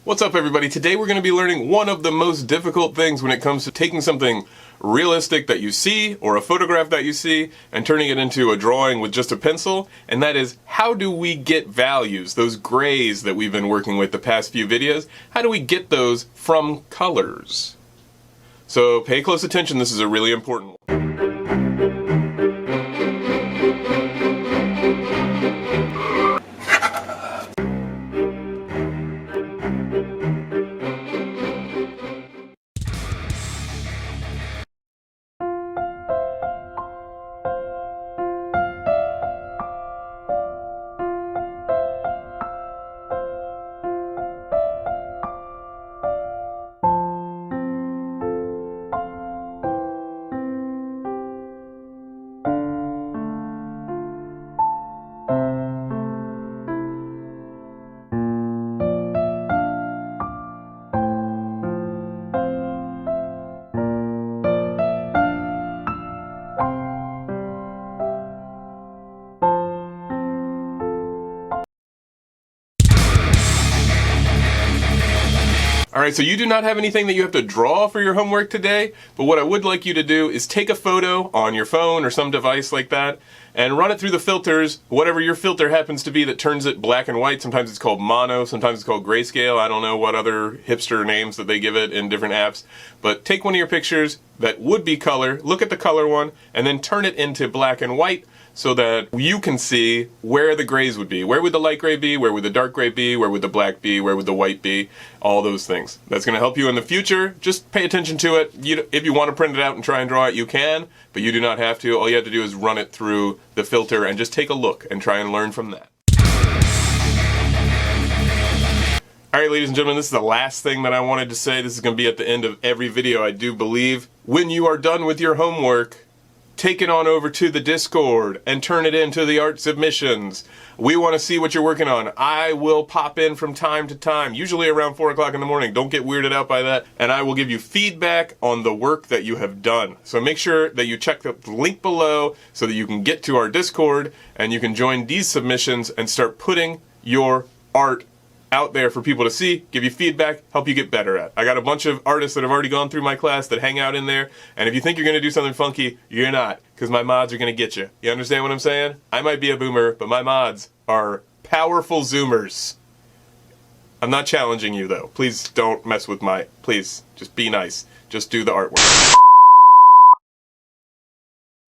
What's up, everybody? Today we're going to be learning one of the most difficult things when it comes to taking something realistic that you see, or a photograph that you see, and turning it into a drawing with just a pencil, and that is, how do we get values, those grays that we've been working with the past few videos, how do we get those from colors? So pay close attention, this is a really important one. Alright, so you do not have anything that you have to draw for your homework today, but what I would like you to do is take a photo on your phone or some device like that, and run it through the filters, whatever your filter happens to be that turns it black and white. Sometimes it's called mono, sometimes it's called grayscale. I don't know what other hipster names that they give it in different apps. But take one of your pictures that would be color, look at the color one, and then turn it into black and white, so that you can see where the grays would be. Where would the light gray be? Where would the dark gray be? Where would the black be? Where would the white be? All those things. That's going to help you in the future. Just pay attention to it. If you want to print it out and try and draw it, you can, but you do not have to. All you have to do is run it through the filter and just take a look and try and learn from that. Alright, ladies and gentlemen, this is the last thing that I wanted to say. This is going to be at the end of every video, I do believe. When you are done with your homework, take it on over to the Discord and turn it into the art submissions. We want to see what you're working on. I will pop in from time to time, usually around 4 o'clock in the morning. Don't get weirded out by that. And I will give you feedback on the work that you have done. So make sure that you check the link below so that you can get to our Discord and you can join these submissions and start putting your art out there for people to see, give you feedback, help you get better at. I got a bunch of artists that have already gone through my class that hang out in there, and if you think you're going to do something funky, you're not, because my mods are going to get you. You understand what I'm saying? I might be a boomer, but my mods are powerful zoomers. I'm not challenging you, though. Please don't mess with please, just be nice. Just do the artwork.